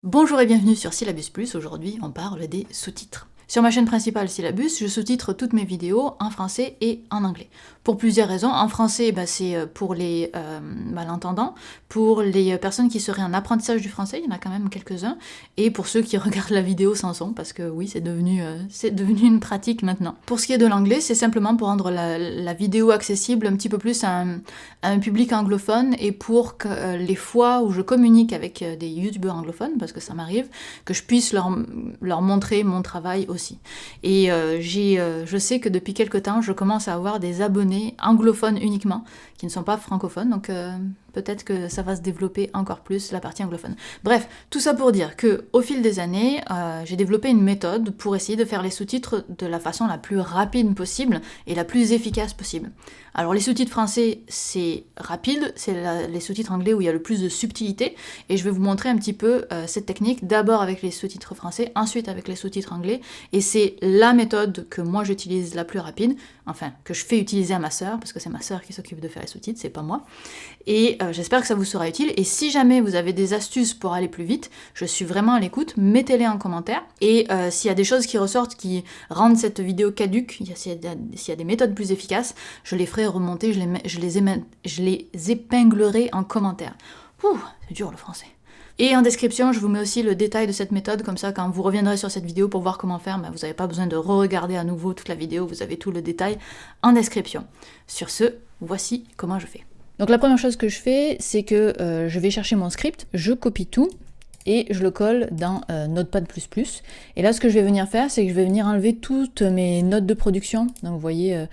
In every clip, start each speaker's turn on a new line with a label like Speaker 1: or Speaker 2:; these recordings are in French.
Speaker 1: Bonjour et bienvenue sur Syllabus Plus, aujourd'hui on parle des sous-titres. Sur ma chaîne principale Syllabus, je sous-titre toutes mes vidéos en français et en anglais. Pour plusieurs raisons. En français, c'est pour les malentendants, pour les personnes qui seraient en apprentissage du français, il y en a quand même quelques-uns, et pour ceux qui regardent la vidéo sans son, parce que oui, c'est devenu une pratique maintenant. Pour ce qui est de l'anglais, c'est simplement pour rendre la vidéo accessible un petit peu plus à un public anglophone, et pour que les fois où je communique avec des youtubeurs anglophones, parce que ça m'arrive, que je puisse leur montrer mon travail aussi. Et je sais que depuis quelque temps, je commence à avoir des abonnés anglophones uniquement, qui ne sont pas francophones, donc peut-être que ça va se développer encore plus, la partie anglophone. Bref, tout ça pour dire que au fil des années, j'ai développé une méthode pour essayer de faire les sous-titres de la façon la plus rapide possible et la plus efficace possible. Alors les sous-titres français, c'est rapide, c'est les sous-titres anglais où il y a le plus de subtilité, et je vais vous montrer un petit peu cette technique, d'abord avec les sous-titres français, ensuite avec les sous-titres anglais, et c'est la méthode que moi j'utilise la plus rapide, enfin, que je fais utiliser à ma sœur, parce que c'est ma sœur qui s'occupe de faire les sous-titres, c'est pas moi, et j'espère que ça vous sera utile, et si jamais vous avez des astuces pour aller plus vite, je suis vraiment à l'écoute, mettez-les en commentaire, et s'il y a des choses qui ressortent qui rendent cette vidéo caduque, s'il y a des méthodes plus efficaces, je les ferai remonter, je les épinglerai en commentaire. Ouh, c'est dur le français. Et en description, je vous mets aussi le détail de cette méthode, comme ça quand vous reviendrez sur cette vidéo pour voir comment faire, vous n'avez pas besoin de re-regarder à nouveau toute la vidéo, vous avez tout le détail en description. Sur ce, voici comment je fais. Donc la première chose que je fais, c'est que je vais chercher mon script, je copie tout, et je le colle dans Notepad++. Et là, ce que je vais venir faire, c'est que je vais venir enlever toutes mes notes de production. Donc vous voyez,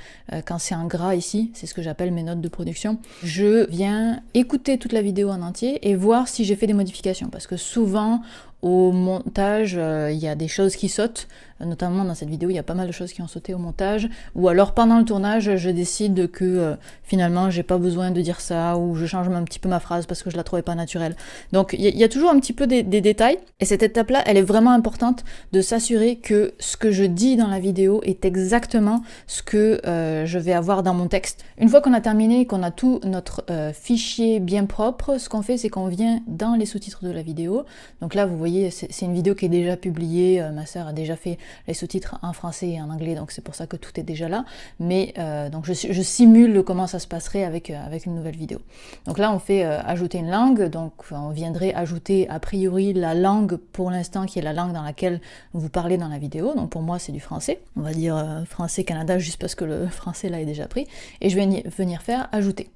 Speaker 1: quand c'est en gras ici, c'est ce que j'appelle mes notes de production. Je viens écouter toute la vidéo en entier et voir si j'ai fait des modifications. Parce que souvent, au montage, il y a des choses qui sautent, notamment dans cette vidéo, il y a pas mal de choses qui ont sauté au montage, ou alors pendant le tournage, je décide que finalement, j'ai pas besoin de dire ça, ou je change un petit peu ma phrase parce que je la trouvais pas naturelle. Donc il y a toujours un petit peu des détails, et cette étape-là, elle est vraiment importante de s'assurer que ce que je dis dans la vidéo est exactement ce que je vais avoir dans mon texte. Une fois qu'on a terminé, qu'on a tout notre fichier bien propre, ce qu'on fait, c'est qu'on vient dans les sous-titres de la vidéo. Donc là, vous voyez, c'est une vidéo qui est déjà publiée, ma sœur a déjà fait les sous-titres en français et en anglais, donc c'est pour ça que tout est déjà là, mais donc je simule comment ça se passerait avec une nouvelle vidéo. Donc là on fait ajouter une langue, donc on viendrait ajouter a priori la langue pour l'instant qui est la langue dans laquelle vous parlez dans la vidéo, donc pour moi c'est du français, on va dire français Canada juste parce que le français là est déjà pris, et je vais venir faire ajouter.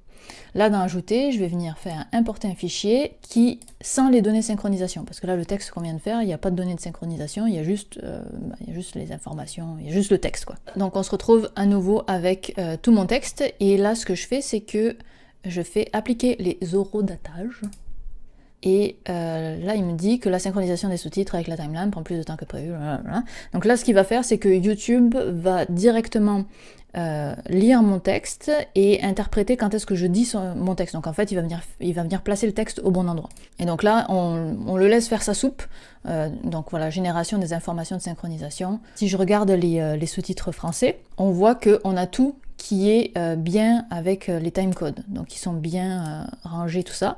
Speaker 1: Là, dans Ajouter, je vais venir faire importer un fichier qui, sans les données de synchronisation, parce que là, le texte qu'on vient de faire, il n'y a pas de données de synchronisation, il y a juste les informations, il y a juste le texte, quoi. Donc, on se retrouve à nouveau avec tout mon texte, et là, ce que je fais, c'est que je fais appliquer les horodatages, et là, il me dit que la synchronisation des sous-titres avec la timeline prend plus de temps que prévu. Blablabla. Donc là, ce qu'il va faire, c'est que YouTube va directement lire mon texte et interpréter quand est-ce que je dis mon texte. Donc en fait, il va venir placer le texte au bon endroit. Et donc là, on le laisse faire sa soupe. Donc voilà, génération des informations de synchronisation. Si je regarde les sous-titres français, on voit qu'on a tout qui est bien avec les timecodes. Donc ils sont bien rangés, tout ça.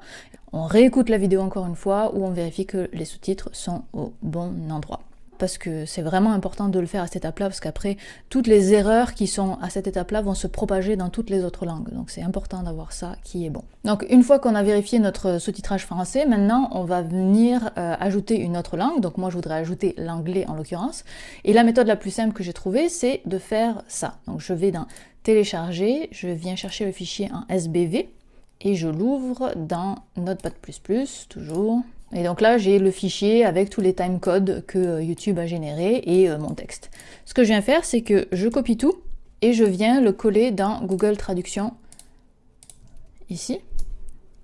Speaker 1: On réécoute la vidéo encore une fois où on vérifie que les sous-titres sont au bon endroit. Parce que c'est vraiment important de le faire à cette étape-là, parce qu'après, toutes les erreurs qui sont à cette étape-là vont se propager dans toutes les autres langues. Donc c'est important d'avoir ça qui est bon. Donc une fois qu'on a vérifié notre sous-titrage français, maintenant on va venir ajouter une autre langue. Donc moi je voudrais ajouter l'anglais en l'occurrence. Et la méthode la plus simple que j'ai trouvée, c'est de faire ça. Donc je vais dans Télécharger, je viens chercher le fichier en SBV, et je l'ouvre dans Notepad++, toujours. Et donc là, j'ai le fichier avec tous les timecodes que YouTube a générés et mon texte. Ce que je viens faire, c'est que je copie tout et je viens le coller dans Google Traduction, ici.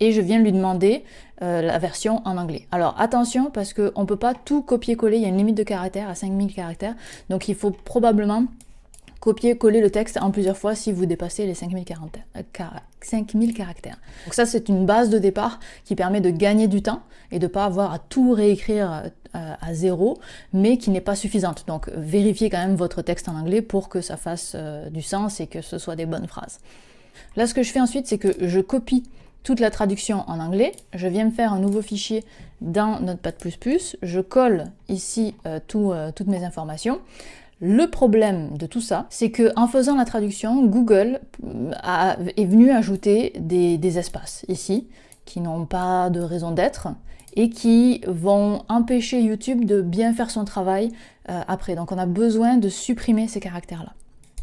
Speaker 1: Et je viens lui demander la version en anglais. Alors attention, parce qu'on ne peut pas tout copier-coller, il y a une limite de caractères à 5000 caractères, donc il faut probablement copier-coller le texte en plusieurs fois si vous dépassez les 5000 caractères. Donc ça, c'est une base de départ qui permet de gagner du temps et de ne pas avoir à tout réécrire à zéro, mais qui n'est pas suffisante. Donc vérifiez quand même votre texte en anglais pour que ça fasse du sens et que ce soit des bonnes phrases. Là, ce que je fais ensuite, c'est que je copie toute la traduction en anglais, je viens me faire un nouveau fichier dans Notepad++, je colle ici toutes mes informations. Le problème de tout ça, c'est que en faisant la traduction, Google est venu ajouter des espaces ici, qui n'ont pas de raison d'être, et qui vont empêcher YouTube de bien faire son travail après. Donc on a besoin de supprimer ces caractères-là.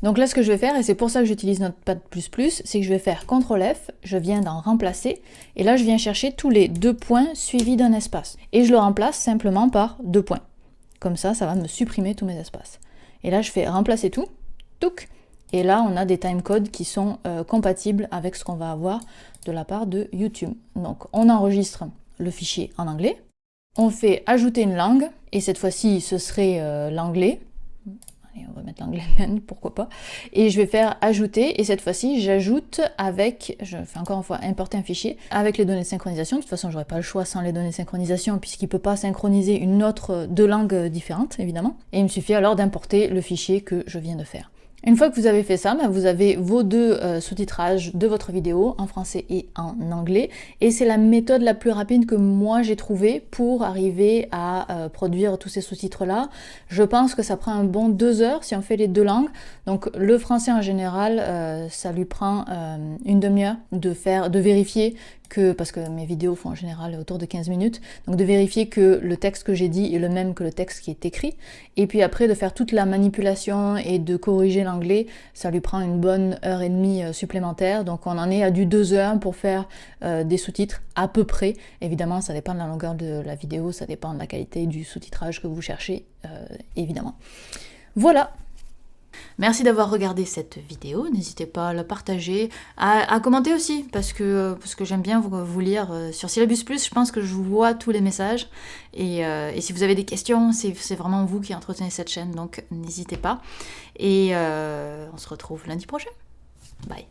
Speaker 1: Donc là, ce que je vais faire, et c'est pour ça que j'utilise Notepad++, c'est que je vais faire CTRL-F, je viens d'en remplacer, et là je viens chercher tous les 2 points suivis d'un espace. Et je le remplace simplement par 2 points. Comme ça va me supprimer tous mes espaces. Et là, je fais remplacer tout, touc, et là, on a des timecodes qui sont compatibles avec ce qu'on va avoir de la part de YouTube. Donc, on enregistre le fichier en anglais, on fait ajouter une langue, et cette fois-ci, ce serait l'anglais. Allez, on va mettre l'anglais même, pourquoi pas. Et je vais faire ajouter, et cette fois-ci, j'ajoute avec, je fais encore une fois importer un fichier, avec les données de synchronisation. De toute façon, j'aurais pas le choix sans les données de synchronisation, puisqu'il peut pas synchroniser deux langues différentes, évidemment. Et il me suffit alors d'importer le fichier que je viens de faire. Une fois que vous avez fait ça, vous avez vos deux sous-titrages de votre vidéo en français et en anglais, et c'est la méthode la plus rapide que moi j'ai trouvée pour arriver à produire tous ces sous-titres-là. Je pense que ça prend un bon 2 heures si on fait les 2 langues. Donc le français en général, ça lui prend une demi-heure de vérifier que, parce que mes vidéos font en général autour de 15 minutes, donc de vérifier que le texte que j'ai dit est le même que le texte qui est écrit, et puis après de faire toute la manipulation et de corriger l'anglais, ça lui prend une bonne 1h30 supplémentaire, donc on en est à du 2 heures pour faire des sous-titres à peu près. Évidemment, ça dépend de la longueur de la vidéo, ça dépend de la qualité du sous-titrage que vous cherchez, évidemment. Voilà. Merci d'avoir regardé cette vidéo, n'hésitez pas à la partager, à commenter aussi, parce que j'aime bien vous lire sur Syllabus+, je pense que je vois tous les messages, et si vous avez des questions, c'est vraiment vous qui entretenez cette chaîne, donc n'hésitez pas, et on se retrouve lundi prochain. Bye.